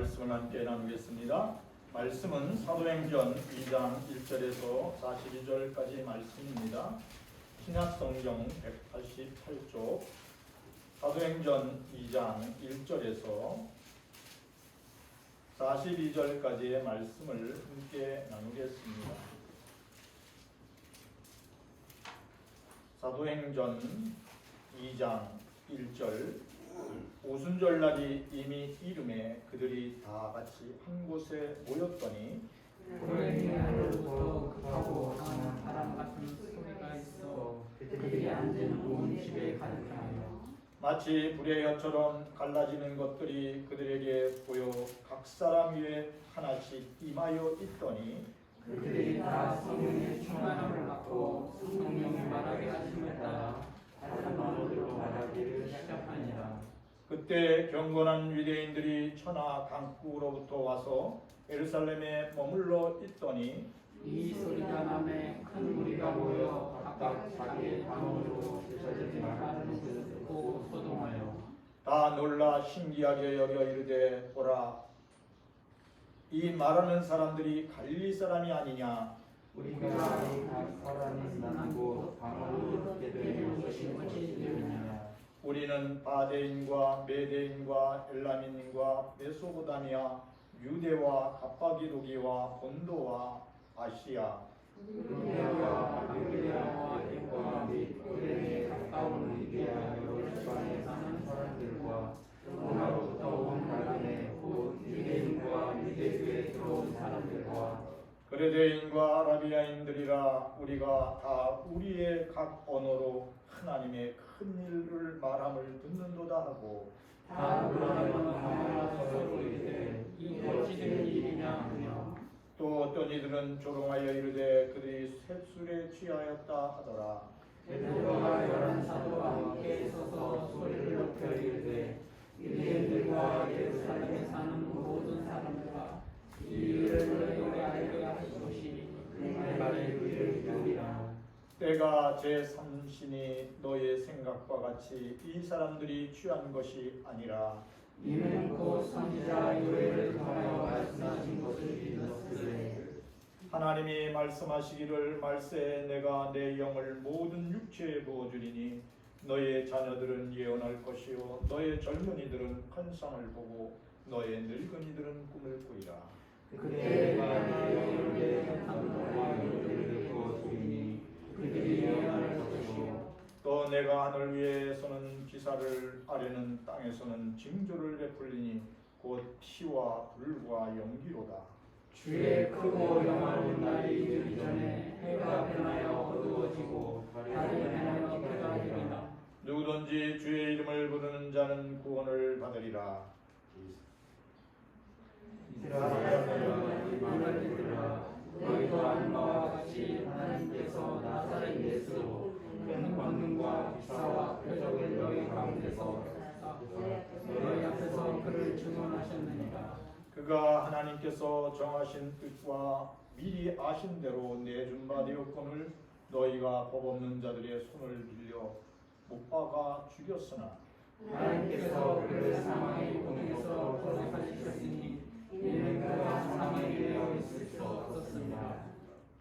말씀을 함께 나누겠습니다. 말씀은 사도행전 2장 1절에서 42절까지 말씀입니다. 신약성경 188쪽 사도행전 2장 1절에서 42절까지의 말씀을 함께 나누겠습니다. 사도행전 2장 1절 오순절날이 이미 이름에 그들이 다 같이 한 곳에 모였더니 고향으로부터 급하고 강한 바람 같은 소리가 있어 그들이 앉은 온 집에 가득하여 마치 불의 혀처럼 갈라지는 것들이 그들에게 보여 각 사람 위에 하나씩 임하여 있더니 그들이 다 성령의 충만함을 받고 성령이 말하게 하심을 따라 다른 언어로 말하기를 시작하니라. 그때 경건한 유대인들이 천하 강국으로부터 와서 예루살렘에 머물러 있더니 이 소리가 남에 큰 무리가 모여 각각 자기의 방언으로 저들이 말하는 것을 듣고 소동하여 다 놀라 신기하게 여겨 이르되 보라 이 말하는 사람들이 갈릴리 사람이 아니냐. 우리가 각 사람이 사는 곳 방언으로 듣게 되는 것이 무엇이냐. 우리는 바데인과 메데인과 엘라민과 메소포다미아 유대와 갑바기로기와 본도와 아시아 유대와 갈릴리와 에고와 및 고레에 가까운 리비아 여러 지방에 사는 사람들과 로마로부터 온 갈라네 곧 유대인과 유대교에 들어온 사람들과 그레데인과 아라비아인들이라 우리가 다 우리의 각 언어로 하나님의 큰 일을 말함을 듣는도다 하고 다 놀라며 하나가 서로 이르되 이 어찌 된 일이냐 하며 또 어떤 이들은 조롱하여 이르되 그들이 셋술에 취하였다 하더라. 베드로와 열한 사도와 함께 서서 소리를 높여 이르되 유대인들과 예루살렘에 사는 모든 사람들아 이 일을 너희에게 알게 하시오시 내 말에 의를 이루리라. 때가 제3신이 너의 생각과 같이 이 사람들이 취한 것이 아니라 이는 곧 선지자 요엘을 통하여 말씀하신 것을 믿었으되 하나님이 말씀하시기를 말세에 내가 내 영을 모든 육체에 부어주리니 너의 자녀들은 예언할 것이요 너의 젊은이들은 환상을 보고 너의 늙은이들은 꿈을 꾸리라. 그때 내가 내 영을 내 형상과 요엘을 부어주리니 그들이 예언할 것이요 또 내가 하늘 위에서는 기사를 아래는 땅에서는 징조를 베풀리니 곧 피와 불과 연기로다. 주의 크고 영화로운 날이 이르기 전에 해가 변하여 어두워지고 달이 변하여 비가 내리라. 누구든지 주의 이름을 부르는 자는 구원을 받으리라. 이스라엘아 이 말을 들으라. 너희도 아는 바와 같이 하나님께서 나사렛 예수로 큰 권능과 기사와 표적을 너희 가운데서 너희 앞에서 그를 증언하셨느니라. 그가 하나님께서 정하신 뜻과 미리 아신 대로 내준 바 되었거늘 너희가 법 없는 자들의 손을 빌려 못 박아 죽였으나 하나님께서 그를 사망의 공에서 벗어나시켰으니 이는 그가 사망에 되어 있을 수 없었습니다.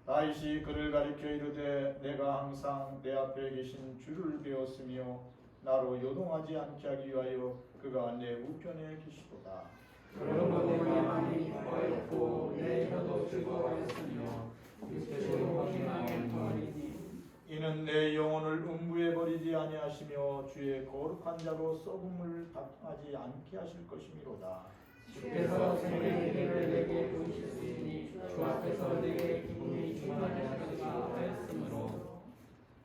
다윗이 그를 가리켜 이르되 내가 항상 내 앞에 계신 주를 배웠으며 나로 요동하지 않게 하기 위하여 그가 내 우편에 계시도다. 그러므로 내 마음이 기뻐했고 내 혀도 즐거워했으며 육체도 희망했노니 이는 내 영혼을 음부에 버리지 아니하시며 주의 거룩한 자로 썩음을 당하지 않게 하실 것이미로다. 주께서 생명의 길을 내게 보이셨으니 주 앞에서 내게 기쁨이 충만하시리라 하였으므로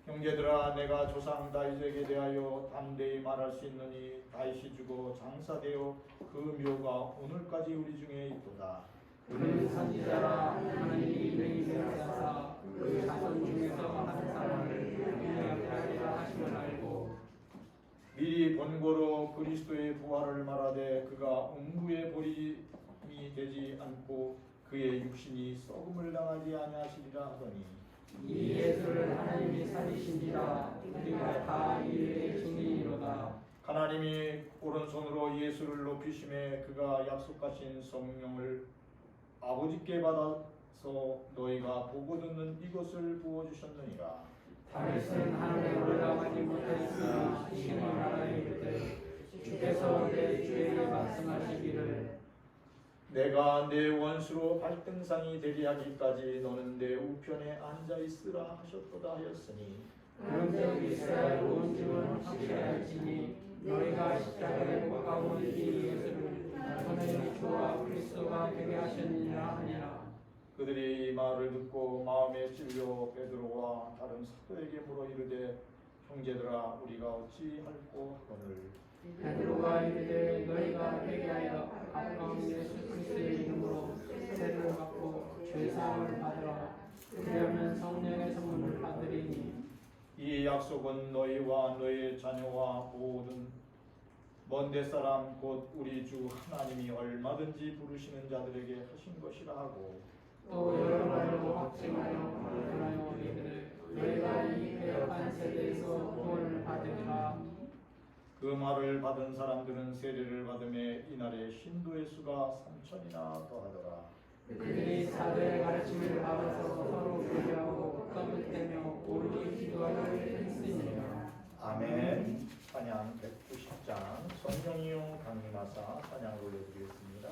형제들아 내가 조상 다윗에게 대하여 담대히 말할 수 있느니 다윗이 죽어 장사되어 그 묘가 오늘까지 우리 중에 있도다. 그는 선지자라 하나님이 이름이 하사 그 자손 중에서 한 사람을 위하게 하리라 하심을 알고 미리 본고로 그리스도의 부활을 말하되 그가 음부에 버림이 되지 않고 그의 육신이 썩음을 당하지 아니하시리라 하더니 이 예수를 하나님이 살리신지라 우리가 다 이 일의 증인이로다. 하나님이 오른손으로 예수를 높이심에 그가 약속하신 성령을 아버지께 받아서 너희가 보고 듣는 이것을 부어주셨느니라. 다윗은 하늘에 올라가지 못하였으나 신의 나라에 이르되 주께서 내 주에게 말씀하시기를 내가 내 원수로 발등상이 되게 하기까지 너는 내 우편에 앉아 있으라 하셨도다 하였으니 그런즉 이스라엘 온 집은 확실할지니 너희가 십자가에 못 박아온 이 예수를 하나님의 주와 그리스도가 되게 하셨느니라 하니라. 그들이 이 말을 듣고 마음에 찔려 베드로와 다른 사도에게 물어 이르되 형제들아 우리가 어찌할꼬 하거늘. 베드로가 이르되 너희가 회개하여 가까운 예수 그리스도의 이름으로 세례를 받고 죄사함을 받으라. 그리하면 성령의 선물을 받으리니 이 약속은 너희와 너희 자녀와 모든 먼데 사람 곧 우리 주 하나님이 얼마든지 부르시는 자들에게 하신 것이라 하고 또 여러 말로 확증하여 말하여 이르되 너희가 이 배역한 세대에서 구원을 받으리라. 그 말을 받은 사람들은 세례를 받음에 이날에 신도의 수가 3,000이나 더하더라. 그들이 사도의 가르침을 받아서 서로 교제하고 떠들대며 오르기 기도하여 했으니라. 아멘. 찬양 190장 성령이요 강림하사 찬양을 올려드리겠습니다.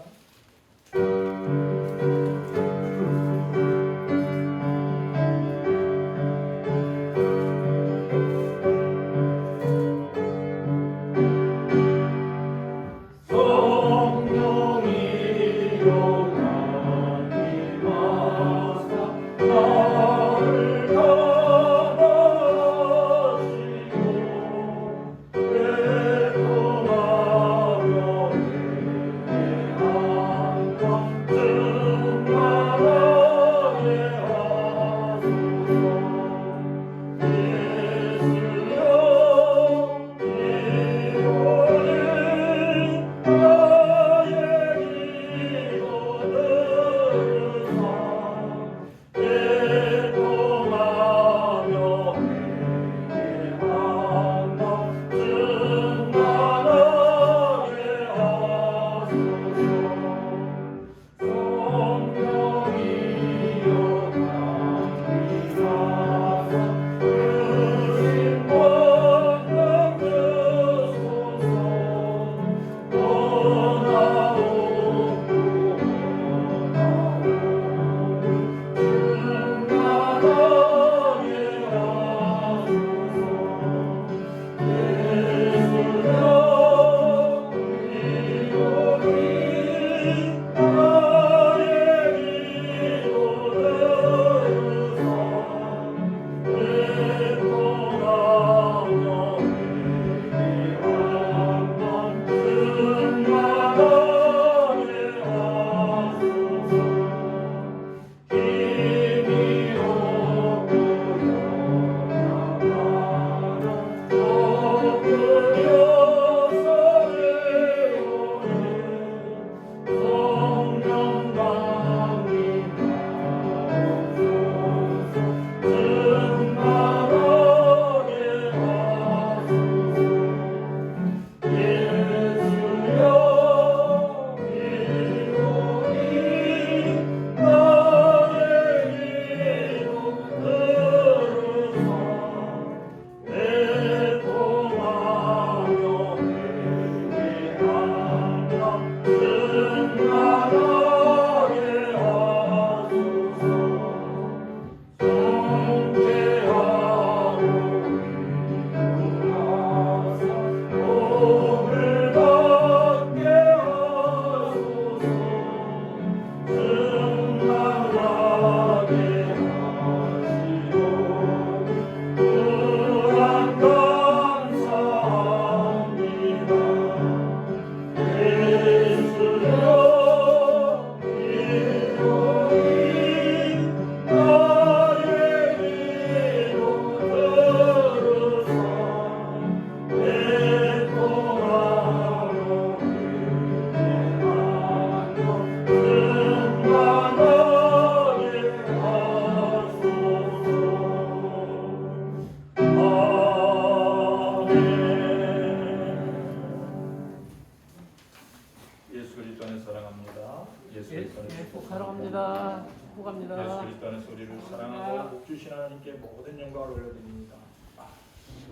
예수 그리스도는 사랑합니다. 축복합니다. 예수 그리스도는 소리를 사랑하고 복 주신 하나님께 모든 영광을 올려드립니다.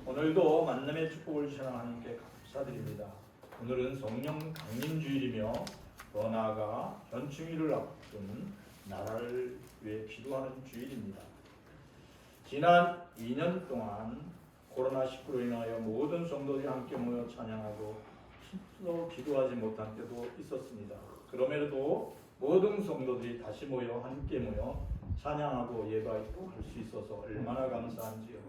오늘도 만남의 축복을 주신 하나님께 감사드립니다. 오늘은 성령 강림주일이며 더 나아가 현충일을 앞둔 나라를 위해 기도하는 주일입니다. 지난 2년 동안 코로나19로 인하여 모든 성도들이 함께 모여 찬양하고 힘써 기도하지 못한 때도 있었습니다. 그럼에도 모든 성도들이 다시 모여 함께 모여 찬양하고 예배도 할 수 있어서 얼마나 감사한지요.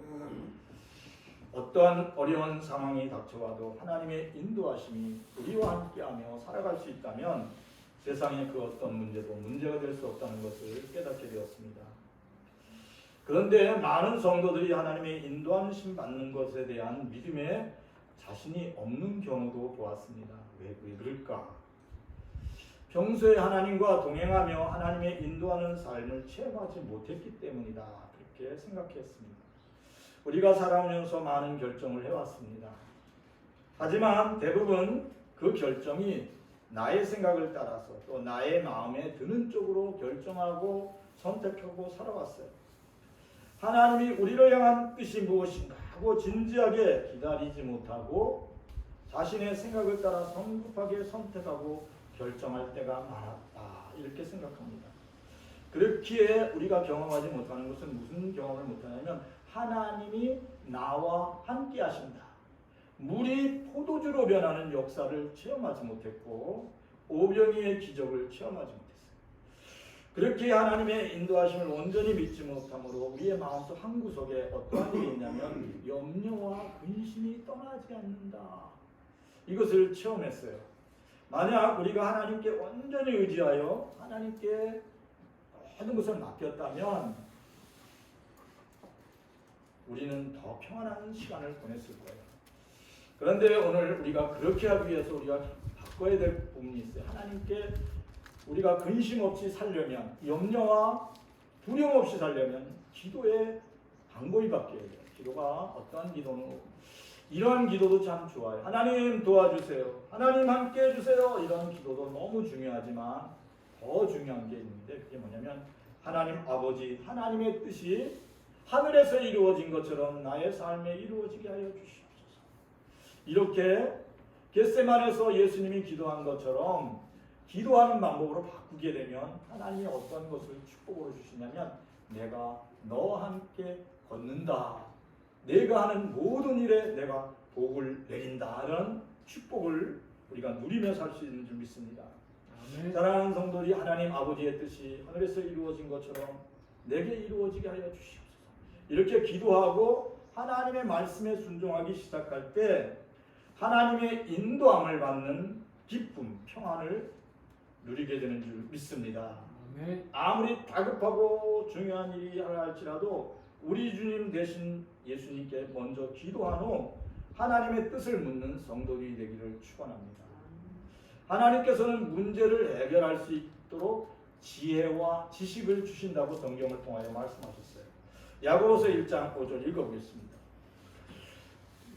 어떠한 어려운 상황이 닥쳐와도 하나님의 인도하심이 우리와 함께하며 살아갈 수 있다면 세상의 그 어떤 문제도 문제가 될 수 없다는 것을 깨닫게 되었습니다. 그런데 많은 성도들이 하나님의 인도하심 받는 것에 대한 믿음에 자신이 없는 경우도 보았습니다. 왜 그럴까? 평소에 하나님과 동행하며 하나님의 인도하는 삶을 체험하지 못했기 때문이다. 그렇게 생각했습니다. 우리가 살아오면서 많은 결정을 해왔습니다. 하지만 대부분 그 결정이 나의 생각을 따라서 또 나의 마음에 드는 쪽으로 결정하고 선택하고 살아왔어요. 하나님이 우리를 향한 뜻이 무엇인가 하고 진지하게 기다리지 못하고 자신의 생각을 따라 성급하게 선택하고 결정할 때가 많았다. 이렇게 생각합니다. 그렇기에 우리가 경험하지 못하는 것은 무슨 경험을 못하냐면 하나님이 나와 함께 하신다. 물이 포도주로 변하는 역사를 체험하지 못했고 오병이의 기적을 체험하지 못했어요. 그렇게 하나님의 인도하심을 온전히 믿지 못함으로 우리의 마음속 한구석에 어떠한 일이 있냐면 염려와 근심이 떠나지 않는다. 이것을 체험했어요. 만약 우리가 하나님께 온전히 의지하여 하나님께 모든 것을 맡겼다면 우리는 더 평안한 시간을 보냈을 거예요. 그런데 오늘 우리가 그렇게 하기 위해서 우리가 바꿔야 될 부분이 있어요. 하나님께 우리가 근심 없이 살려면, 염려와 두려움 없이 살려면 기도의 방법이 바뀌어야 돼요. 기도가 어떠한 기도는 이러한 기도도 참 좋아요. 하나님 도와주세요. 하나님 함께 해주세요. 이런 기도도 너무 중요하지만 더 중요한 게 있는데 그게 뭐냐면 하나님 아버지, 하나님의 뜻이 하늘에서 이루어진 것처럼 나의 삶에 이루어지게 하여 주시옵소서. 이렇게 겟세마네에서 예수님이 기도한 것처럼 기도하는 방법으로 바꾸게 되면 하나님이 어떤 것을 축복으로 주시냐면 내가 너와 함께 걷는다. 내가 하는 모든 일에 내가 복을 내린다. 이런 축복을 우리가 누리며 살 수 있는 줄 믿습니다. 아멘. 사랑하는 성도들이 하나님 아버지의 뜻이 하늘에서 이루어진 것처럼 내게 이루어지게 하여 주시옵소서. 이렇게 기도하고 하나님의 말씀에 순종하기 시작할 때 하나님의 인도함을 받는 기쁨, 평안을 누리게 되는 줄 믿습니다. 아멘. 아무리 다급하고 중요한 일이 할지라도 우리 주님 대신 예수님께 먼저 기도한 후 하나님의 뜻을 묻는 성도들이 되기를 축원합니다. 하나님께서는 문제를 해결할 수 있도록 지혜와 지식을 주신다고 성경을 통하여 말씀하셨어요. 야고보서 1장 5절 읽어보겠습니다.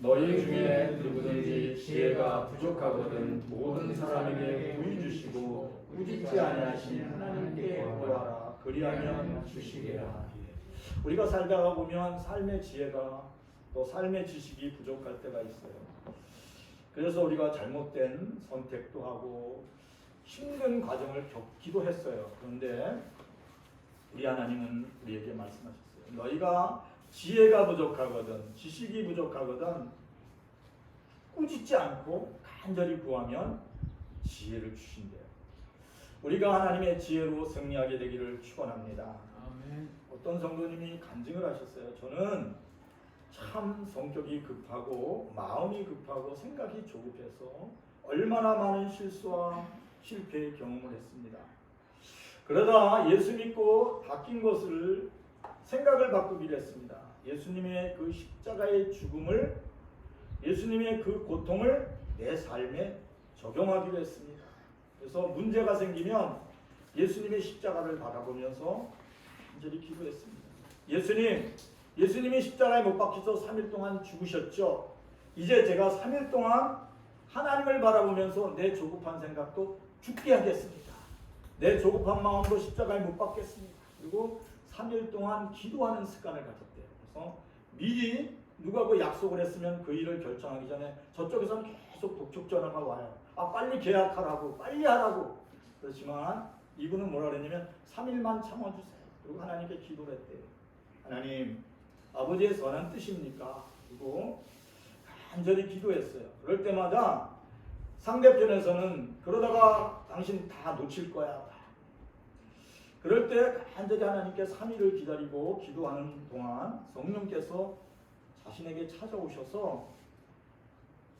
너희 중에 누구든지 지혜가 부족하거든 모든 사람에게 부이 주시고 꾸짖지 아니하신 하나님께 구하라 그리하면 주시리라. 우리가 살다가 보면 삶의 지혜가 또 삶의 지식이 부족할 때가 있어요. 그래서 우리가 잘못된 선택도 하고 힘든 과정을 겪기도 했어요. 그런데 우리 하나님은 우리에게 말씀하셨어요. 너희가 지혜가 부족하거든 지식이 부족하거든 꾸짖지 않고 간절히 구하면 지혜를 주신대요. 우리가 하나님의 지혜로 승리하게 되기를 축원합니다. 아멘. 어떤 성도님이 간증을 하셨어요. 저는 참 성격이 급하고 마음이 급하고 생각이 조급해서 얼마나 많은 실수와 실패의 경험을 했습니다. 그러다 예수 믿고 바뀐 것을 생각을 바꾸기로 했습니다. 예수님의 그 십자가의 죽음을 예수님의 그 고통을 내 삶에 적용하기로 했습니다. 그래서 문제가 생기면 예수님의 십자가를 바라보면서 간절히 기도했습니다. 예수님이 십자가에 못 박혀서 3일 동안 죽으셨죠. 이제 제가 3일 동안 하나님을 바라보면서 내 조급한 생각도 죽게 하겠습니다. 내 조급한 마음으로 십자가에 못 박겠습니다. 그리고 3일 동안 기도하는 습관을 가졌대요. 그래서 미리 누가 그 약속을 했으면 그 일을 결정하기 전에 저쪽에서는 계속 독촉 전화가 와요. 아, 빨리 계약하라고, 빨리 하라고. 그렇지만 이분은 뭐라 그랬냐면 3일만 참아주세요. 그리고 하나님께 기도를 했대요. 하나님, 아버지의 선한 뜻입니까? 그리고 간절히 기도했어요. 그럴 때마다 상대편에서는 그러다가 당신 다 놓칠 거야. 그럴 때 간절히 하나님께 3일을 기다리고 기도하는 동안 성령께서 자신에게 찾아오셔서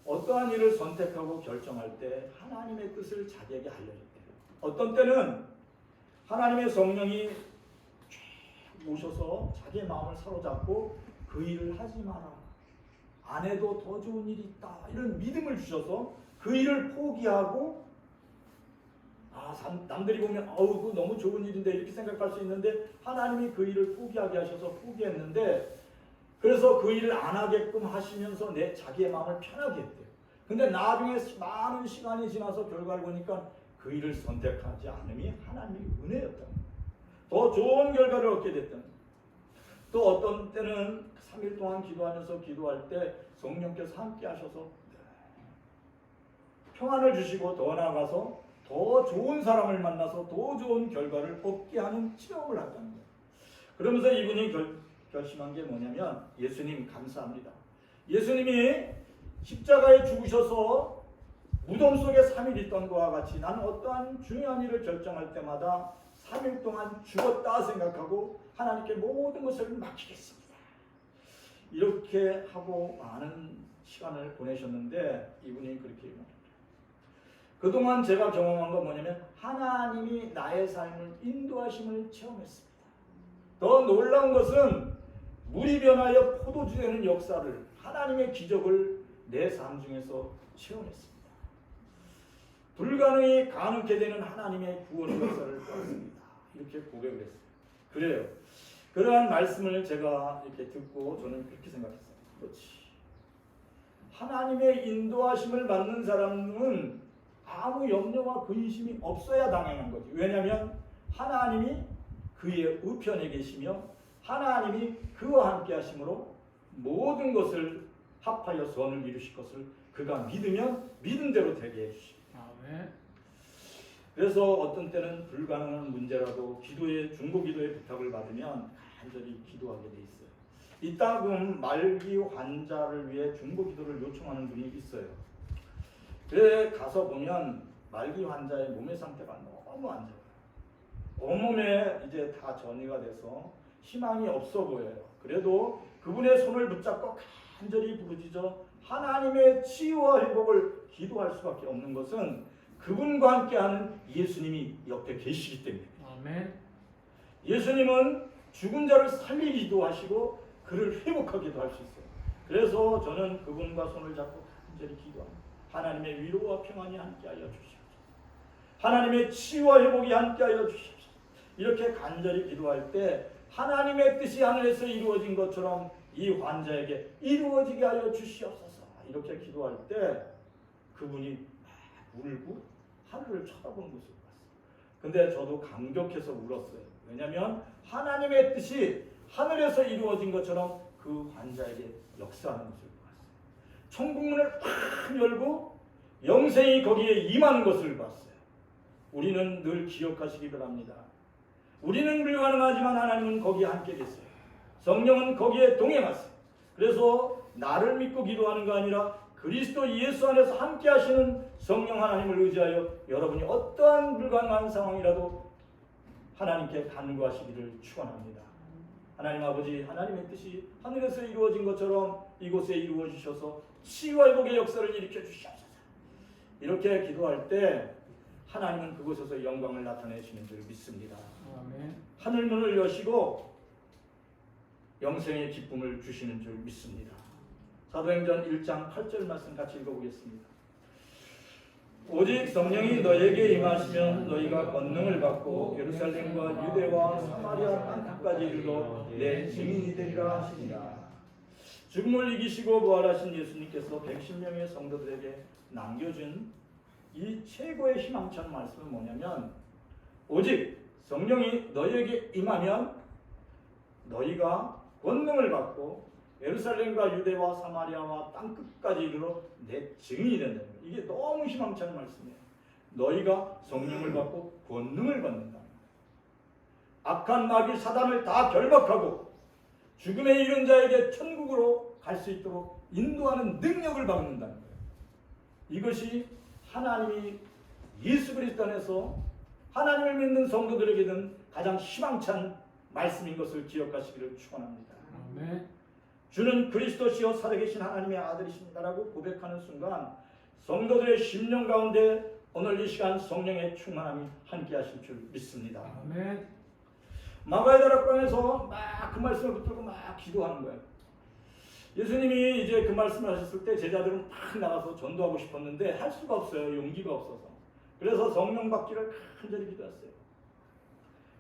어떠한 일을 선택하고 결정할 때 하나님의 뜻을 자기에게 알려줬대요. 어떤 때는 하나님의 성령이 오셔서 자기의 마음을 사로잡고 그 일을 하지 마라. 안 해도 더 좋은 일이 있다. 이런 믿음을 주셔서 그 일을 포기하고, 남들이 보면 그거 너무 좋은 일인데 이렇게 생각할 수 있는데 하나님이 그 일을 포기하게 하셔서 포기했는데, 그래서 그 일을 안 하게끔 하시면서 자기의 마음을 편하게 했대요. 근데 나중에 많은 시간이 지나서 결과를 보니까 그 일을 선택하지 않음이 하나님의 은혜였던 거예요. 더 좋은 결과를 얻게 됐던 거예요. 또 어떤 때는 3일 동안 기도하면서 기도할 때 성령께서 함께 하셔서 평안을 주시고 더 나아가서 더 좋은 사람을 만나서 더 좋은 결과를 얻게 하는 체험을 했다는 거예요. 그러면서 이분이 결심한 게 뭐냐면, 예수님 감사합니다. 예수님이 십자가에 죽으셔서 무덤 속에 3일 있던 것과 같이 나는 어떠한 중요한 일을 결정할 때마다 3일 동안 죽었다 생각하고 하나님께 모든 것을 맡기겠습니다. 이렇게 하고 많은 시간을 보내셨는데 이분이 그렇게 말합니다. 그동안 제가 경험한 건 뭐냐면 하나님이 나의 삶을 인도하심을 체험했습니다. 더 놀라운 것은 물이 변하여 포도주 되는 역사를, 하나님의 기적을 내 삶 중에서 체험했습니다. 불가능이 가능케 되는 하나님의 구원의 역사를 봤습니다. 이렇게 고백을 했어요. 그래요. 그러한 말씀을 제가 이렇게 듣고 저는 그렇게 생각했어요. 그렇지. 하나님의 인도하심을 받는 사람은 아무 염려와 근심이 없어야 당연한 거지. 왜냐하면 하나님이 그의 우편에 계시며 하나님이 그와 함께 하심으로 모든 것을 합하여 선을 이루실 것을 그가 믿으면 믿은 대로 되게 해주십니다. 그래서 어떤 때는 불가능한 문제라도 중보기도의 부탁을 받으면 간절히 기도하게 돼 있어요. 이따 보면 말기 환자를 위해 중보기도를 요청하는 분이 있어요. 그래 가서 보면 말기 환자의 몸의 상태가 너무 안 좋아요. 온몸에 이제 다 전이가 돼서 희망이 없어 보여요. 그래도 그분의 손을 붙잡고 간절히 부르짖어 하나님의 치유와 회복을 기도할 수밖에 없는 것은 그분과 함께하는 예수님이 옆에 계시기 때문에. 아멘. 예수님은 죽은 자를 살리기도 하시고 그를 회복하기도 할 수 있어요. 그래서 저는 그분과 손을 잡고 간절히 기도합니다. 하나님의 위로와 평안이 함께하여 주시옵소서. 하나님의 치유와 회복이 함께하여 주시옵소서. 이렇게 간절히 기도할 때 하나님의 뜻이 하늘에서 이루어진 것처럼 이 환자에게 이루어지게 하여 주시옵소서. 이렇게 기도할 때 그분이 울고 하늘을 쳐다보는 것을 봤어요. 근데 저도 감격해서 울었어요. 왜냐하면 하나님의 뜻이 하늘에서 이루어진 것처럼 그 환자에게 역사하는 것을 봤어요. 천국문을 팍 열고 영생이 거기에 임하는 것을 봤어요. 우리는 늘 기억하시기 바랍니다. 우리는 불가능하지만 하나님은 거기에 함께 계세요. 성령은 거기에 동행하세요. 그래서 나를 믿고 기도하는 거 아니라 그리스도 예수 안에서 함께 하시는 성령 하나님을 의지하여 여러분이 어떠한 불가능한 상황이라도 하나님께 간구하시기를 축원합니다. 하나님 아버지, 하나님의 뜻이 하늘에서 이루어진 것처럼 이곳에 이루어 주셔서 치유와 회복의 역사를 일으켜 주시옵소서. 이렇게 기도할 때 하나님은 그곳에서 영광을 나타내시는 줄 믿습니다. 아멘. 하늘 문을 여시고 영생의 기쁨을 주시는 줄 믿습니다. 사도행전 1장 8절 말씀 같이 읽어보겠습니다. 오직 성령이 너에게 임하시면 너희가 권능을 받고 예루살렘과 유대와 사마리아 땅끝까지 이르러 내 증인이 되리라 하시니라. 죽음을 이기시고 부활하신 예수님께서 110명의 성도들에게 남겨준 이 최고의 희망찬 말씀은 뭐냐면 오직 성령이 너희에게 임하면 너희가 권능을 받고 예루살렘과 유대와 사마리아와 땅끝까지 이르러 내 증인이 된다. 이게 너무 희망찬 말씀이에요. 너희가 성령을 받고 권능을 받는다. 악한 마귀 사단을 다 결박하고 죽음에 이른 자에게 천국으로 갈 수 있도록 인도하는 능력을 받는다는 거예요. 이것이 하나님이 예수 그리스도 안에서 하나님을 믿는 성도들에게는 가장 희망찬 말씀인 것을 기억하시기를 축원합니다. 아멘. 주는 그리스도시요 살아계신 하나님의 아들이십니다라고 고백하는 순간 성도들의 심령 가운데 오늘 이 시간 성령의 충만함이 함께하실 줄 믿습니다. 아멘. 마가의 다락방에서 막 그 말씀을 붙들고 막 기도하는 거예요. 예수님이 이제 그 말씀을 하셨을 때 제자들은 막 나가서 전도하고 싶었는데 할 수가 없어요. 용기가 없어서. 그래서 성령 받기를 간절히 기도했어요.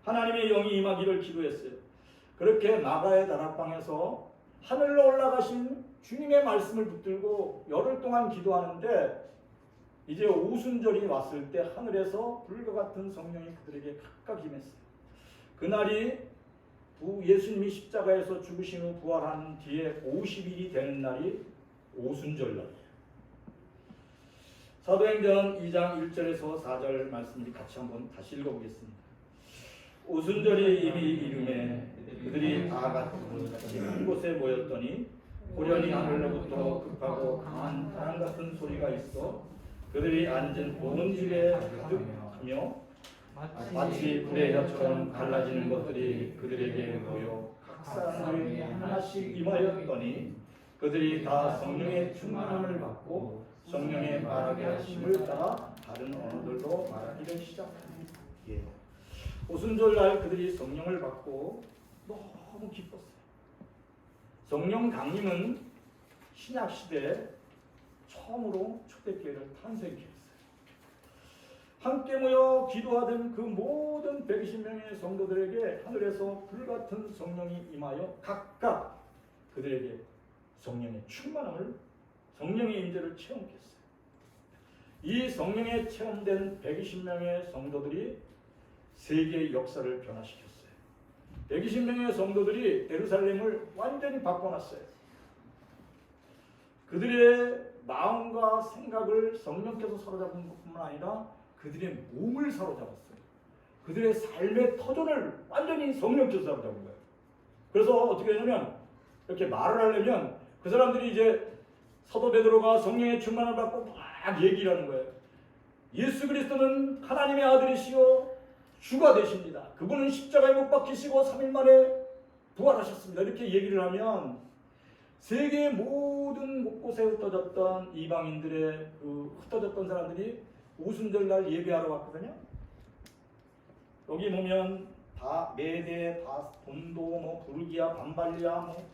하나님의 영이 임하기를 기도했어요. 그렇게 마가의 다락방에서 하늘로 올라가신 주님의 말씀을 붙들고 열흘 동안 기도하는데 이제 오순절이 왔을 때 하늘에서 불과 같은 성령이 그들에게 각각 임했어요. 그날이 예수님이 십자가에서 죽으신 후 부활한 뒤에 50일이 되는 날이 오순절날이에요. 사도행전 2장 1절에서 4절 말씀을 같이 한번 다시 읽어보겠습니다. 오순절이 이미 이름에 그들이 다 같이 한 곳에 모였더니 호련히 하늘로부터 급하고 강한 바람 같은 소리가 있어 그들이 앉은 온 집에 가득하며 마치 불의 혀처럼 갈라지는 것들이 그들에게 보여 각 사람에게 하나씩 임하였더니 그들이 다 성령의 충만함을 받고 성령의 말하게 하심을 따라 다른 언어들로 말하기를 시작합니다. 예. 오순절날 그들이 성령을 받고 너무 기뻤어요. 성령 강림은 신약 시대에 처음으로 초대교회를 탄생했어요. 함께 모여 기도하던 그 모든 120명의 성도들에게 하늘에서 불같은 성령이 임하여 각각 그들에게 성령의 충만함을, 성령의 임재를 체험했어요. 이 성령에 체험된 120명의 성도들이 세계의 역사를 변화시켰어요. 120명의 성도들이 예루살렘을 완전히 바꿔놨어요. 그들의 마음과 생각을 성령께서 사로잡은 것뿐만 아니라 그들의 몸을 사로잡았어요. 그들의 삶의 터전을 완전히 성령께서 사로잡은 거예요. 그래서 어떻게 되냐면 이렇게 말을 하려면 그 사람들이 이제 사도 베드로가 성령의 충만을 받고 막 얘기를 하는 거예요. 예수 그리스도는 하나님의 아들이시요 주가 되십니다. 그분은 십자가에 못 박히시고 3일 만에 부활하셨습니다. 이렇게 얘기를 하면 세계의 모든 곳곳에 흩어졌던 이방인들의 그 흩어졌던 사람들이 오순절날 예배하러 왔거든요. 여기 보면 다 메데, 다 본도, 뭐 부르기아, 반발리아, 뭐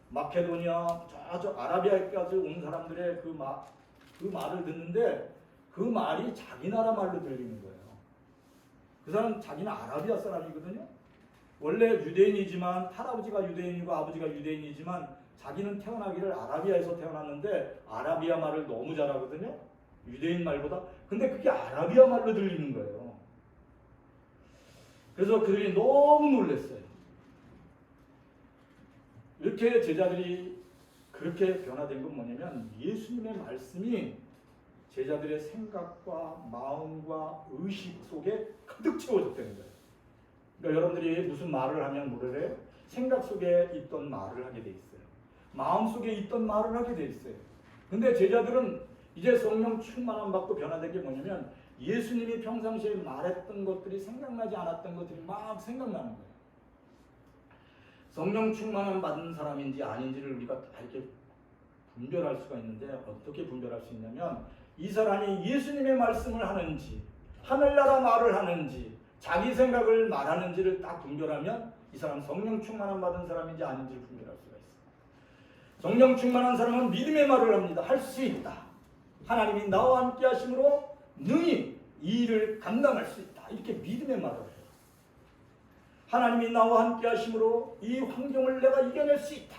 마케도니아, 저쪽 아라비아까지 온 사람들의 그 말을 듣는데 그 말이 자기 나라 말로 들리는 거예요. 그 사람 자기는 아라비아 사람이거든요. 원래 유대인이지만 할아버지가 유대인이고 아버지가 유대인이지만 자기는 태어나기를 아라비아에서 태어났는데 아라비아 말을 너무 잘하거든요. 유대인 말보다. 근데 그게 아라비아 말로 들리는 거예요. 그래서 그들이 너무 놀랐어요. 이렇게 제자들이 그렇게 변화된 건 뭐냐면 예수님의 말씀이 제자들의 생각과 마음과 의식 속에 가득 채워졌다는 거예요. 그러니까 여러분들이 무슨 말을 하면 뭐를 해요? 생각 속에 있던 말을 하게 돼 있어요. 마음 속에 있던 말을 하게 돼 있어요. 근데 제자들은 이제 성령 충만함 받고 변화된 게 뭐냐면 예수님이 평상시에 말했던 것들이 생각나지 않았던 것들이 막 생각나는 거예요. 성령 충만함 받은 사람인지 아닌지를 우리가 다 이렇게 분별할 수가 있는데 어떻게 분별할 수 있냐면 이 사람이 예수님의 말씀을 하는지 하늘나라 말을 하는지 자기 생각을 말하는지를 딱 분별하면 이 사람 성령 충만함 받은 사람인지 아닌지를 분별할 수가 있어요. 성령 충만한 사람은 믿음의 말을 합니다. 할 수 있다. 하나님이 나와 함께 하심으로 능히 이 일을 감당할 수 있다. 이렇게 믿음의 말을 해요. 하나님이 나와 함께 하심으로 이 환경을 내가 이겨낼 수 있다.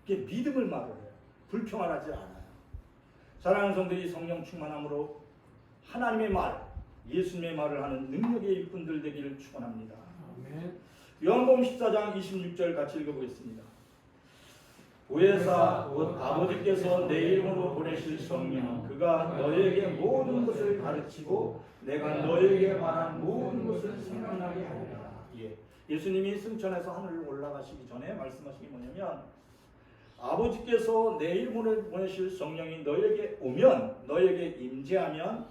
이렇게 믿음을 말을 해요. 불평하지 않아요. 사랑하는 성들이 성령 충만함으로 하나님의 말, 예수님의 말을 하는 능력의 일꾼들 되기를 축원합니다. 아멘. 요한복음 14장 26절 같이 읽어보겠습니다. 보혜사 곧 아버지께서 내 이름으로 보내실 성령 그가 너희에게 모든 것을 가르치고 내가 너희에게 말한 모든 것을 생각나게 하리라. 예수님이 승천해서 하늘로 올라가시기 전에 말씀하신 게 뭐냐면 아버지께서 내 이름으로 보내실 성령이 너희에게 오면 너희에게 임재하면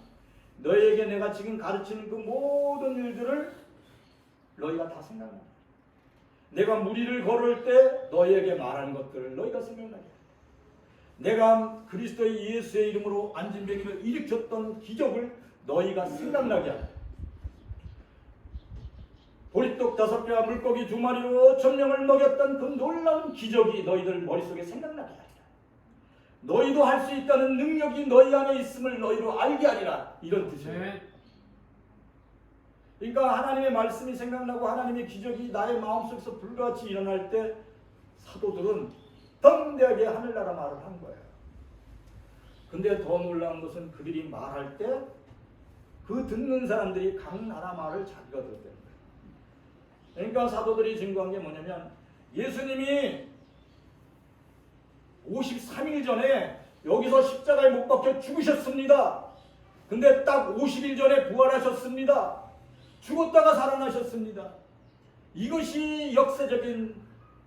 너희에게 내가 지금 가르치는 그 모든 일들을 너희가 다 생각나. 내가 무리를 걸을 때 너희에게 말하는 것들을 너희가 생각나게. 내가 그리스도의 예수의 이름으로 안진병이를 일으켰던 기적을 너희가 생각나게 하라. 보리떡 5개와 물고기 2마리로 5,000명을 먹였던 그 놀라운 기적이 너희들 머릿속에 생각나게 하리라. 너희도 할 수 있다는 능력이 너희 안에 있음을 너희로 알게 하리라. 이런 뜻이에요. 그러니까 하나님의 말씀이 생각나고 하나님의 기적이 나의 마음속에서 불같이 일어날 때 사도들은 덤대하게 하늘나라 말을 한 거예요. 근데 더 놀라운 것은 그들이 말할 때 그 듣는 사람들이 각 나라 말을 자기가 들었다는 거예요. 그러니까 사도들이 증거한 게 뭐냐면 예수님이 53일 전에 여기서 십자가에 못 박혀 죽으셨습니다. 근데 딱 50일 전에 부활하셨습니다. 죽었다가 살아나셨습니다. 이것이 역사적인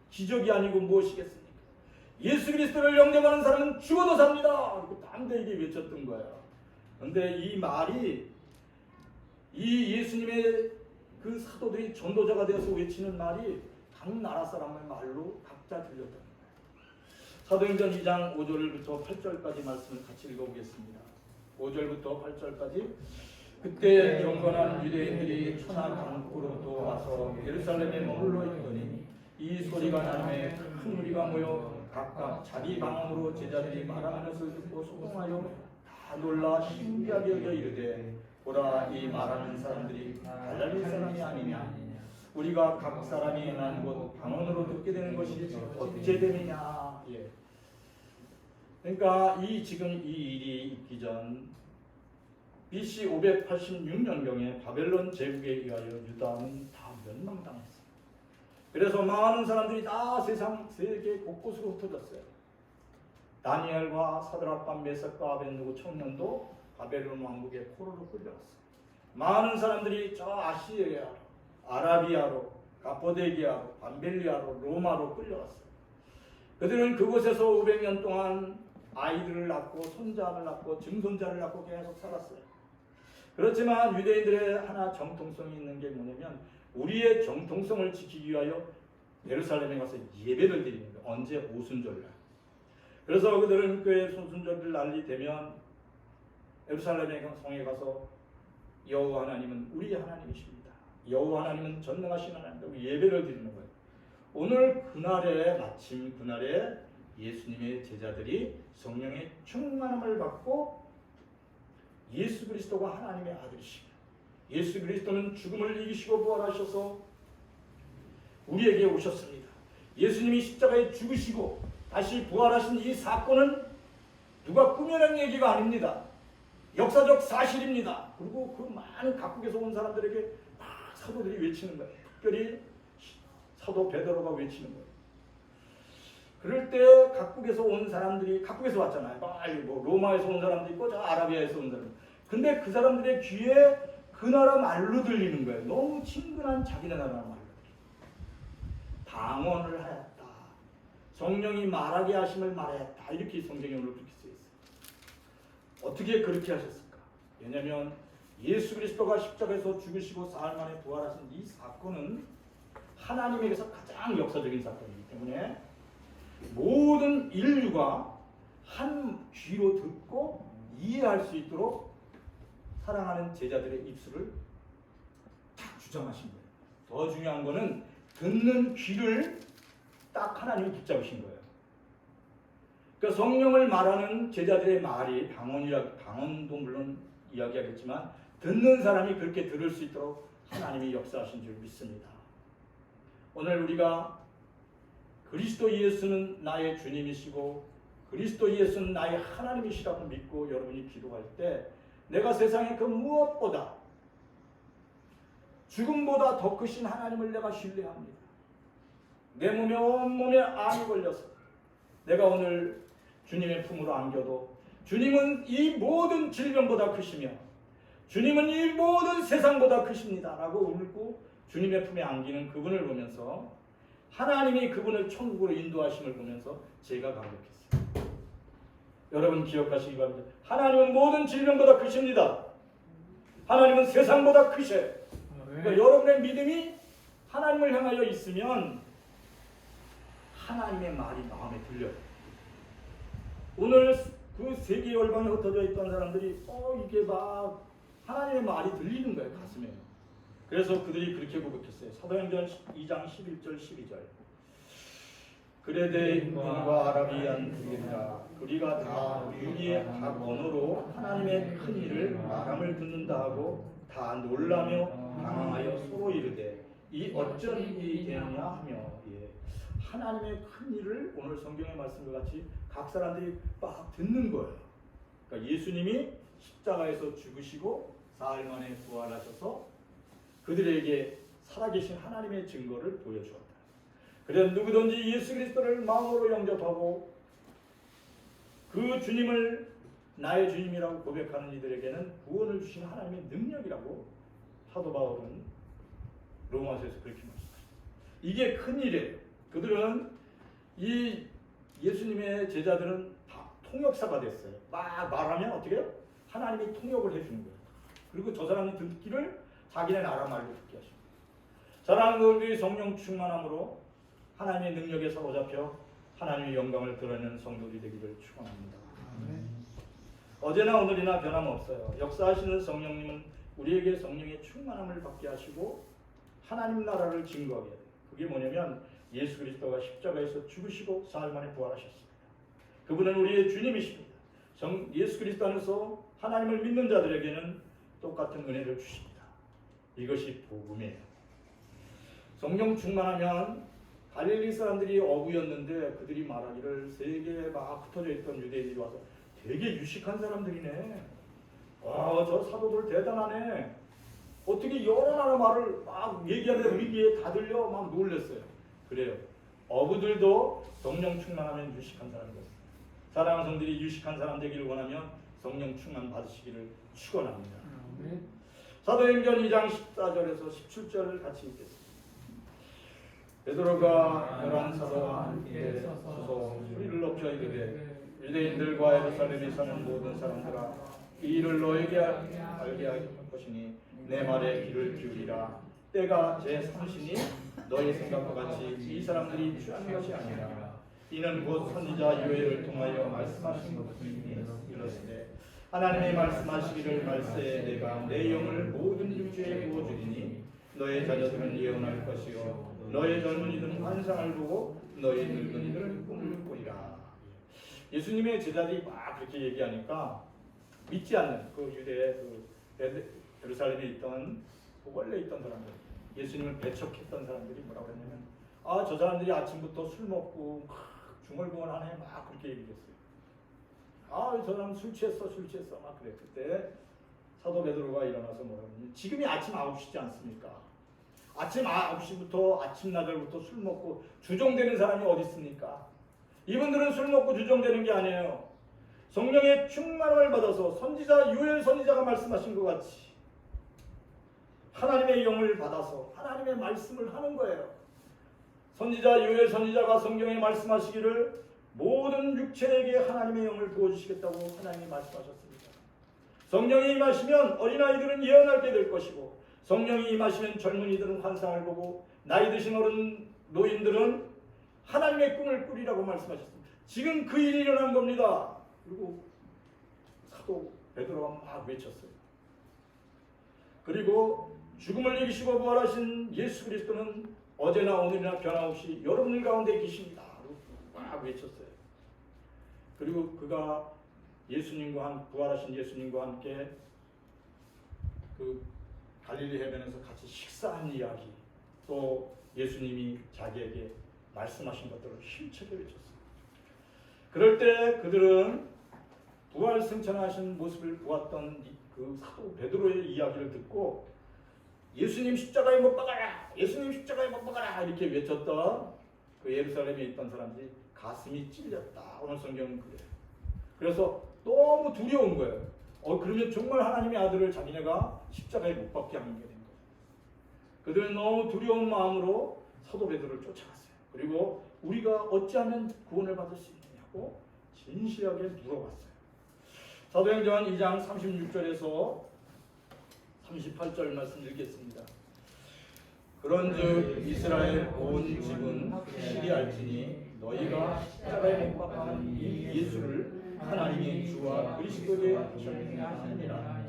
기적이 아니고 무엇이겠습니까? 예수 그리스도를 영접하는 사람은 죽어도 삽니다. 이렇게 담대하게 외쳤던 거예요. 그런데 이 말이 이 예수님의 그 사도들이 전도자가 되어서 외치는 말이 각 나라 사람의 말로 각자 들렸다는 거예요. 사도행전 2장 5절부터 8절까지 말씀을 같이 읽어보겠습니다. 5절부터 8절까지 그때 경건한 유대인들이 천하 강구로부터 와서 예루살렘에 머물러 있더니 이 소리가 나매 큰 무리가 모여 각각 자기 방언으로 제자들이 말하는 것을 듣고 소동하여 다 놀라 신기하게 여겨 이르되 보라 이 말하는 사람들이 갈릴리 사람이 아니냐 우리가 각 사람이 난 곳 방언으로 듣게 되는 것이 어째 됨이냐. 그러니까 지금 이 일이 있기 전 BC 586년경에 바벨론 제국에 의하여 유다는 다 멸망당했어요. 그래서 많은 사람들이 다 세계 곳곳으로 흩어졌어요. 다니엘과 사드락과 메삭과 아벤느고 청년도 바벨론 왕국의 포로로 끌려갔어요. 많은 사람들이 저 아시리아로, 아라비아로, 가포데기아로, 밤벨리아로, 로마로 끌려갔어요. 그들은 그곳에서 500년 동안 아이들을 낳고 손자를 낳고 증손자를 낳고 계속 살았어요. 그렇지만 유대인들의 하나 정통성이 있는 게 뭐냐면 우리의 정통성을 지키기 위하여 예루살렘에 가서 예배를 드리는 거예요. 언제? 오순절날. 그래서 그들은 그 오순절을 날이 되면 예루살렘의 성에 가서 여호와 하나님은 우리 하나님이십니다. 여호와 하나님은 전능하신 하나님이라고 예배를 드리는 거예요. 오늘 그날에 마침 그날에 예수님의 제자들이 성령의 충만함을 받고 예수 그리스도가 하나님의 아들이시며 예수 그리스도는 죽음을 이기시고 부활하셔서 우리에게 오셨습니다. 예수님이 십자가에 죽으시고 다시 부활하신 이 사건은 누가 꾸며낸 얘기가 아닙니다. 역사적 사실입니다. 그리고 그 많은 각국에서 온 사람들에게 막 사도들이 외치는 거예요. 특별히 사도 베드로가 외치는 거예요. 그럴 때 각국에서 온 사람들이 각국에서 왔잖아요. 뭐 로마에서 온 사람도 있고 저 아라비아에서 온 사람. 근데 그 사람들의 귀에 그 나라 말로 들리는 거예요. 너무 친근한 자기네 나라 말로. 방언을 하였다. 성령이 말하게 하심을 말하였다. 이렇게 성경에 오늘 그렇게 쓰여 있어요. 어떻게 그렇게 하셨을까? 왜냐하면 예수 그리스도가 십자가에서 죽으시고 사흘 만에 부활하신 이 사건은 하나님에게서 가장 역사적인 사건이기 때문에 모든 인류가 한 귀로 듣고 이해할 수 있도록 사랑하는 제자들의 입술을 딱 주장하신 거예요. 더 중요한 거는 듣는 귀를 딱 하나님이 붙잡으신 거예요. 그러니까 성령을 말하는 제자들의 말이 방언도 물론 이야기하겠지만 듣는 사람이 그렇게 들을 수 있도록 하나님이 역사하신 줄 믿습니다. 오늘 우리가 그리스도 예수는 나의 주님이시고 그리스도 예수는 나의 하나님이시라고 믿고 여러분이 기도할 때 내가 세상에 그 무엇보다 죽음보다 더 크신 하나님을 내가 신뢰합니다. 내 몸에 온몸에 암이 걸려서 내가 오늘 주님의 품으로 안겨도 주님은 이 모든 질병보다 크시며 주님은 이 모든 세상보다 크십니다 라고 울고 주님의 품에 안기는 그분을 보면서 하나님이 그분을 천국으로 인도하심을 보면서 제가 감격했어요. 여러분 기억하시기 바랍니다. 하나님은 모든 질병보다 크십니다. 하나님은 세상보다 크셔요. 그러니까 여러분의 믿음이 하나님을 향하여 있으면 하나님의 말이 마음에 들려요. 오늘 그 세계 열방에 흩어져 있던 사람들이 이게 막 하나님의 말이 들리는 거예요. 가슴에. 그래서 그들이 그렇게 고백했어요. 사도행전 2장 11절 12절. 그레데인과 아라비안 그들이라 우리가 다 우리의 각 언어로 하나님의 큰 일을 말함을 듣는다 하고 다 놀라며 당황하여 서로 이르되 이 어쩐 일이 되느냐 하며 하나님의 큰 일을 오늘 성경의 말씀과 같이 각 사람들이 막 듣는 거예요. 그러니까 예수님이 십자가에서 죽으시고 사흘 만에 부활하셔서 그들에게 살아계신 하나님의 증거를 보여주었다. 그래서 누구든지 예수 그리스도를 마음으로 영접하고 그 주님을 나의 주님이라고 고백하는 이들에게는 구원을 주신 하나님의 능력이라고 사도 바울은 로마서에서 그렇게 말씀합니다. 이게 큰일이에요. 그들은 이 예수님의 제자들은 다 통역사가 됐어요. 막 말하면 어떻게 해요? 하나님이 통역을 해주는 거예요. 그리고 저 사람이 듣기를 자기네 나라 말로 듣게 하십니다. 사랑하는 우리 성령 충만함으로 하나님의 능력에 사로잡혀 하나님의 영광을 드러내는 성도들이 되기를 축원합니다. 어제나 오늘이나 변함없어요. 역사하시는 성령님은 우리에게 성령의 충만함을 받게 하시고 하나님 나라를 증거하게 해요. 그게 뭐냐면 예수 그리스도가 십자가에서 죽으시고 사흘 만에 부활하셨습니다. 그분은 우리의 주님이십니다. 예수 그리스도 안에서 하나님을 믿는 자들에게는 똑같은 은혜를 주십니다. 이것이 복음이에요. 성령 충만하면 갈릴리 사람들이 어부였는데 그들이 말하기를 세계에 막 흩어져 있던 유대인들이 와서 되게 유식한 사람들이네. 와, 저 사도들 대단하네. 어떻게 여러 나라 말을 막 얘기하는데 우리 귀에 다 들려? 막 놀랬어요. 그래요. 어부들도 성령 충만하면 유식한 사람이었어요. 사랑하는 성들이 유식한 사람 되기를 원하면 성령 충만 받으시기를 축원합니다. 사도행전 2장 14절에서 17절을 같이 읽겠습니다. 베드로가 11사도와 함께 서서 소리를 높여 이르되 유대인들과 예루살렘에 사는 모든 사람들아 이 일을 너에게 알게 할 것이니 내 말에 귀를 기울이라. 때가 제3신이 너희 생각과 같이 이 사람들이 취한 것이 아니라 이는 곧 선지자 요엘을 통하여 말씀하신 것이니 이르시되 하나님이 말씀하시기를 말세에 내가 내 영을 모든 육체에 부어주리니 너의 자녀들은 예언할 것이요 너의 젊은이들은 환상을 보고 너의 늙은이들은 꿈을 꾸리라. 예수님의 제자들이 막 그렇게 얘기하니까 믿지 않는 그 유대의 예루살렘에 있던 원래 있던 사람들, 예수님을 배척했던 사람들이 뭐라고 했냐면 저 사람들이 아침부터 술 먹고 중얼부얼하네 막 그렇게 얘기했어요. 저 사람 술 취했어 막 그래. 그때 사도 베드로가 일어나서 뭐라고 했냐면 지금이 아침 9시지 않습니까? 아침 9시부터 아침나절부터 술 먹고 주종되는 사람이 어디 있습니까? 이분들은 술 먹고 주종되는 게 아니에요. 성령의 충만함을 받아서 선지자 요엘 선지자가 말씀하신 것 같이 하나님의 영을 받아서 하나님의 말씀을 하는 거예요. 선지자 요엘 선지자가 성경에 말씀하시기를 모든 육체에게 하나님의 영을 부어주시겠다고 하나님이 말씀하셨습니다. 성령이 임하시면 어린아이들은 예언하게 될 것이고 성령이 임하시면 젊은이들은 환상을 보고 나이 드신 어른 노인들은 하나님의 꿈을 꾸리라고 말씀하셨습니다. 지금 그 일이 일어난 겁니다. 그리고 사도 베드로가 막 외쳤어요. 그리고 죽음을 이기시고 부활하신 예수 그리스도는 어제나 오늘이나 변함없이 여러분들 가운데 계십니다. 막 외쳤어요. 그리고 그가 부활하신 예수님과 함께 그 갈릴리 해변에서 같이 식사한 이야기, 또 예수님이 자기에게 말씀하신 것들을 힘차게 외쳤어요. 그럴 때 그들은 부활 승천하신 모습을 보았던 그 사도 베드로의 이야기를 듣고 예수님 십자가에 못 박아라, 예수님 십자가에 못 박아라 이렇게 외쳤던 그 예루살렘에 있던 사람들이 가슴이 찔렸다. 오늘 성경은 그래요. 그래서 너무 두려운 거예요. 그러면 정말 하나님의 아들을 자기네가 십자가에 못 박게 하는 게 된 거예요. 그들은 너무 두려운 마음으로 사도 베드로를 쫓아갔어요. 그리고 우리가 어찌하면 구원을 받을 수 있느냐고 진실하게 물어봤어요. 사도행전 2장 36절에서 38절 말씀 읽겠습니다. 그런즉 이스라엘 온 집은 확실히 알지니 너희가 십자가에 못 박힌 이 예수를 하나님의 주와 그리스도의 하시니라.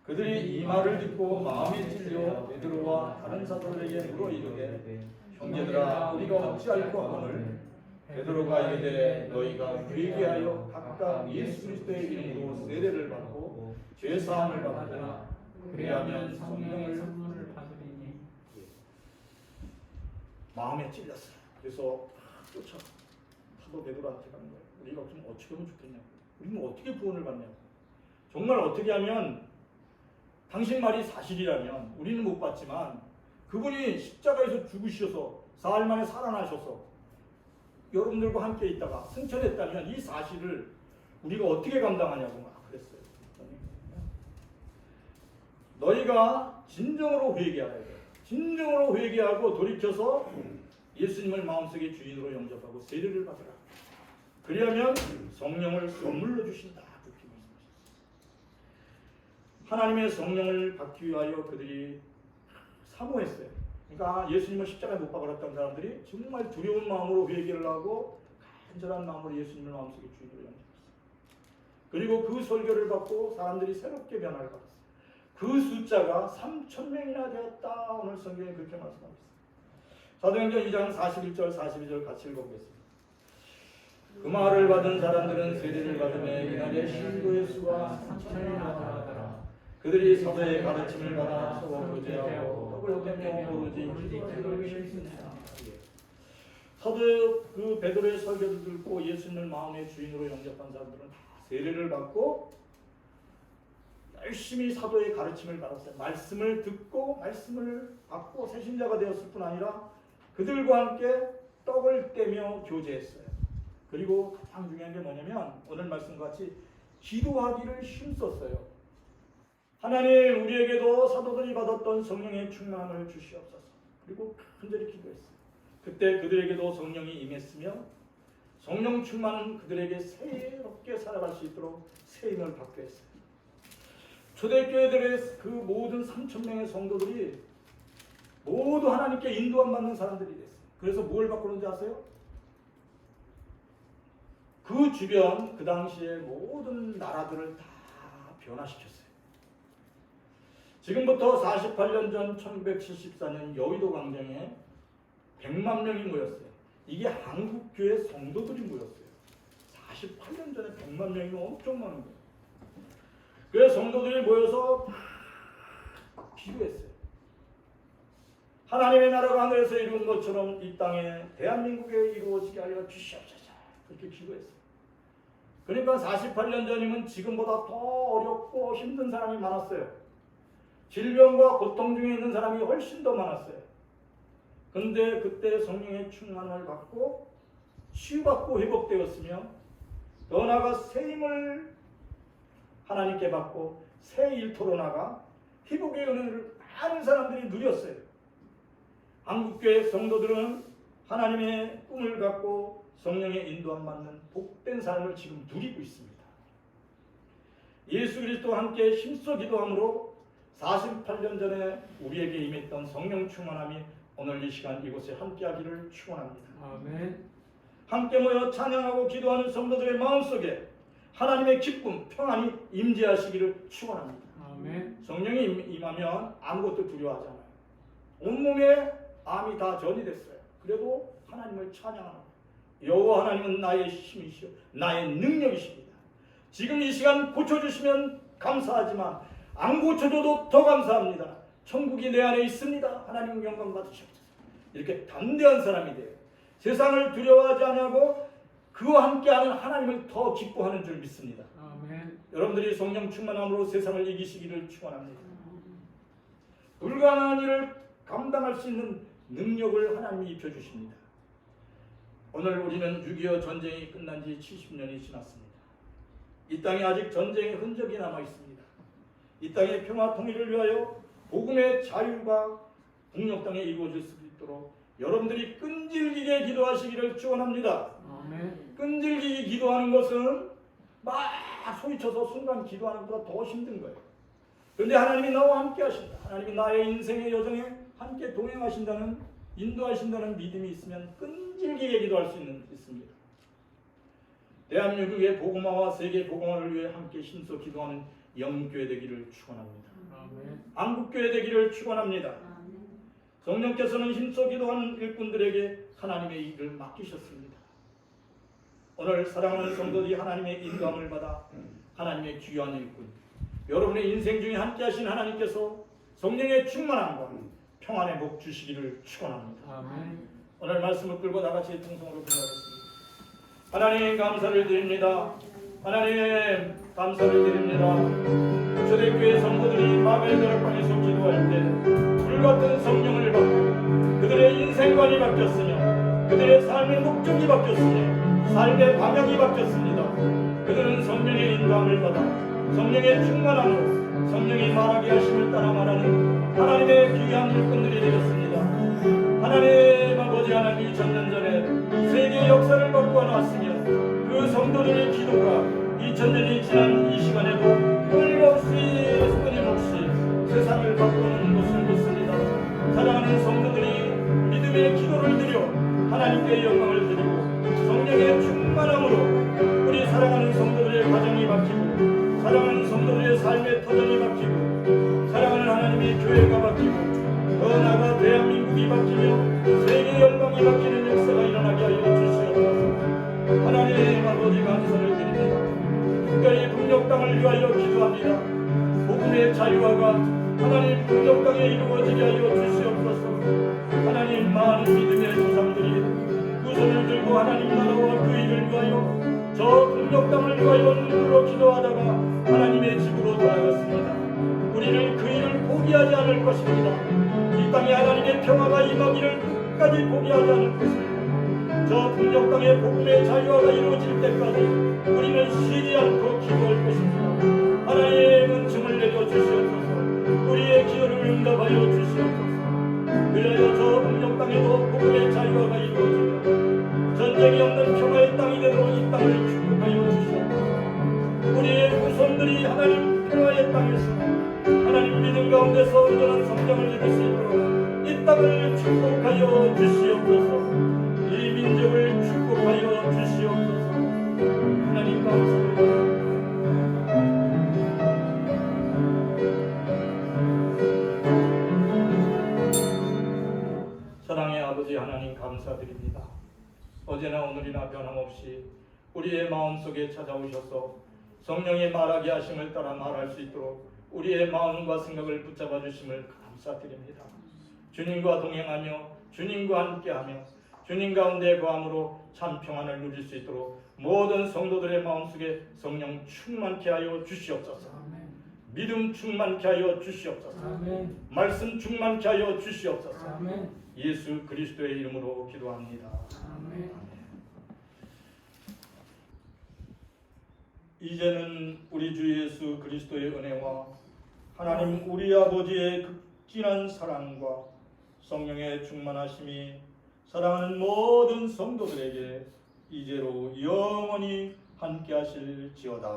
그들이 이 말을 듣고 마음이 찔려 베드로와 다른 사도들에게 물어 이르되 형제들아 우리가 어찌할꼬 하거늘 베드로가 이르되 너희가 회개하여 각각 예수 그리스도의 이름으로 세례를 받고 죄 사함을 받고 그리하면 성령을 받으리니. 마음에 찔렸어요. 그래서 쫓아 사도 베드로한테 가는 거예요. 우리가 좀 어떻게 하면 좋겠냐고. 우리는 어떻게 구원을 받냐고. 정말 어떻게 하면 당신 말이 사실이라면 우리는 못 받지만 그분이 십자가에서 죽으셔서 사흘 만에 살아나셔서 여러분들과 함께 있다가 승천했다면 이 사실을 우리가 어떻게 감당하냐고 막 그랬어요. 너희가 진정으로 회개해야 돼요. 진정으로 회개하고 돌이켜서 예수님을 마음속에 주인으로 영접하고 세례를 받으라. 그리하면 성령을 선물로 주신다. 그렇게 말씀하셨어요. 하나님의 성령을 받기 위하여 그들이 사모했어요. 그러니까 예수님을 십자가에 못 박았던 사람들이 정말 두려운 마음으로 회개를 하고 간절한 마음으로 예수님을 마음속에 주인으로 영접했어요. 그리고 그 설교를 받고 사람들이 새롭게 변화를 받았어요. 그 숫자가 3,000명이나 되었다. 오늘 성경에 그렇게 말씀하고 있어요. 사도행전 2장 41절 42절 같이 읽어보겠습니다. 그 말을 받은 사람들은 세례를 받으며 이날에 신도의 수가 3,000명이나 되었더라. 그들이 사도의 가르침을 받아 서로 교제하고 떡을 떼며 오로지 기도를 했습니다. 사도의 그 베드로의 설교를 듣고 예수님을 마음의 주인으로 영접한 사람들은 다 세례를 받고 열심히 사도의 가르침을 받았어요. 말씀을 듣고 말씀을 받고 새신자가 되었을 뿐 아니라 그들과 함께 떡을 떼며 교제했어요. 그리고 가장 중요한 게 뭐냐면 오늘 말씀과 같이 기도하기를 힘썼어요. 하나님 우리에게도 사도들이 받았던 성령의 충만함을 주시옵소서. 그리고 간절히 기도했어요. 그때 그들에게도 성령이 임했으며 성령 충만은 그들에게 새롭게 살아갈 수 있도록 새 힘을 받게 했어요. 초대교회들의 그 모든 3,000명의 성도들이 모두 하나님께 인도함 받는 사람들이 됐어요. 그래서 뭘 바꾸는지 아세요? 그 주변 그 당시에 모든 나라들을 다 변화시켰어요. 지금부터 48년 전 1974년 여의도 광장에 100만 명이 모였어요. 이게 한국교회 성도들이 모였어요. 48년 전에 100만 명이면 엄청 많은 거예요. 그래서 성도들이 모여서 기도했어요. 하나님의 나라가 하늘에서 이룬 것처럼 이 땅에 대한민국에 이루어지게 하여 주시옵소서. 그렇게 기도했어요. 그러니까 48년 전이면 지금보다 더 어렵고 힘든 사람이 많았어요. 질병과 고통 중에 있는 사람이 훨씬 더 많았어요. 그런데 그때 성령의 충만을 받고 치유받고 회복되었으며 더 나아가 새 힘을 하나님께 받고 새 일터로 나가 회복의 은혜를 많은 사람들이 누렸어요. 한국교회 성도들은 하나님의 꿈을 갖고 성령의 인도함 받는 복된 삶을 지금 누리고 있습니다. 예수 그리스도와 함께 힘써 기도함으로 48년 전에 우리에게 임했던 성령 충만함이 오늘 이 시간 이곳에 함께하기를 축원합니다. 아멘. 함께 모여 찬양하고 기도하는 성도들의 마음속에 하나님의 기쁨, 평안이 임재하시기를 축원합니다. 아멘. 성령이 임하면 아무것도 두려워하지 않아요. 온몸에 암이 다 전이 됐어요. 그래도 하나님을 찬양합니다. 여호와 하나님은 나의 힘이시오 나의 능력이십니다. 지금 이 시간 고쳐주시면 감사하지만 안 고쳐줘도 더 감사합니다. 천국이 내 안에 있습니다. 하나님 영광 받으시옵소서. 이렇게 담대한 사람이 돼요. 세상을 두려워하지 않고 그와 함께하는 하나님을 더 기뻐하는 줄 믿습니다. 아멘. 여러분들이 성령 충만함으로 세상을 이기시기를 축원합니다. 불가능한 일을 감당할 수 있는 능력을 하나님이 입혀주십니다. 오늘 우리는 6.25 전쟁이 끝난 지 70년이 지났습니다. 이 땅에 아직 전쟁의 흔적이 남아 있습니다. 이 땅의 평화 통일을 위하여 복음의 자유가 북녘 땅에 이루어질 수 있도록 여러분들이 끈질기게 기도하시기를 축원합니다. 아멘. 끈질기게 기도하는 것은 막 소리쳐서 순간 기도하는 것보다 더 힘든 거예요. 그런데 하나님이 나와 함께 하신다. 하나님이 나의 인생의 여정에 함께 동행하신다는, 인도하신다는 믿음이 있으면 끈질기게 기도할 수 있습니다. 대한민국의 복음화와 세계 복음화를 위해 함께 힘써 기도하는 영교회 되기를 축원합니다. 아멘. 한국교회 되기를 축원합니다. 성령께서는 힘써 기도하는 일꾼들에게 하나님의 일을 맡기셨습니다. 오늘 사랑하는 성도들이 하나님의 인도함을 받아 하나님의 귀한 일꾼, 여러분의 인생 중에 함께 하신 하나님께서 성령의 충만함과 평안의 복 주시기를 축원합니다. 아멘. 오늘 말씀을 끌고 나같이 통성으로 기도하겠습니다. 하나님 감사를 드립니다. 하나님 감사를 드립니다. 초대교회 성도들이 바벨 다락방에서 기도할 때 불같은 성령을 받고 그들의 인생관이 바뀌었으며 그들의 삶의 목적이 바뀌었으며 삶의 방향이 바뀌었습니다. 그들은 성령의 인도함을 받아 성령의 충만함으로 성령이 말하게 하심을 따라 말하는 하나님의 귀한 일꾼들이 되었습니다. 하나님 아버지, 하나님 2000년 전에 세계 역사를 바꾸어 놨으며 그 성도들의 기도가 2000년이 지난 이 시간에도 끊임없이 세상을 바꾸는 것을 믿습니다. 사랑하는 성도들이 믿음의 기도를 드려 하나님께 영광을 드리고 성령의 충만함으로 우리 사랑하는 성도들의 가정이 바뀌고 사랑하는 성도들의 삶의 터전이 바뀌고 사랑하는 하나님의 교회가 바뀌고 더 나아가 대한민국이 바뀌며 세계 열방이 바뀌는 역사가 일어나게 하여 주시옵소서. 하나님 아버지 감사를 드립니다. 특별히 북녘 땅을 위하여 기도합니다. 복음의 자유화가 하나님 북녘 땅에 이루어지게 하여 주시옵소서. 하나님 많은 믿음의 조상들이 두 손을 들고 하나님 나라와 그 일을 위하여 저 북녘 땅을 위하여 눈물로 기도하다가 하나님의 집으로 돌아갔습니다. 우리는 그 일을 포기하지 않을 것입니다. 이 땅에 하나님의 평화가 임하기를 끝까지 포기하지 않을 것입니다. 저 북녘 땅의 복음의 자유화가 이루어질 때까지 우리는 쉬지 않고 기도할 것입니다. 하나님 은총을 내려 주시옵소서. 우리의 기도를 응답하여 주시옵소서. 그리하여 저 북녘 땅에도 복음의 자유화가 이루어지고 전쟁이 없는 평화의 땅이 되도록 이 땅을 축복하여 주시옵소서. 우리의 후손들이 하나님 평화의 땅에서 하나님 믿음 가운데서 온전한 성장을 이룰 수 있도록 이 땅을 축복하여 주시옵소서. 이 민족을 축복하여 주시옵소서. 하나님 감사합니다. 사랑의 아버지 하나님 감사드립니다. 어제나 오늘이나 변함없이 우리의 마음속에 찾아오셔서 성령의 말하게 하심을 따라 말할 수 있도록 우리의 마음과 생각을 붙잡아 주심을 감사드립니다. 주님과 동행하며 주님과 함께하며 주님 가운데 거함으로 참 평안을 누릴 수 있도록 모든 성도들의 마음속에 성령 충만케 하여 주시옵소서. 아멘. 믿음 충만케 하여 주시옵소서. 아멘. 말씀 충만케 하여 주시옵소서. 아멘. 예수 그리스도의 이름으로 기도합니다. 아멘. 이제는 우리 주 예수 그리스도의 은혜와 하나님 우리 아버지의 극진한 사랑과 성령의 충만하심이 사랑하는 모든 성도들에게 이제로 영원히 함께 하실지어다.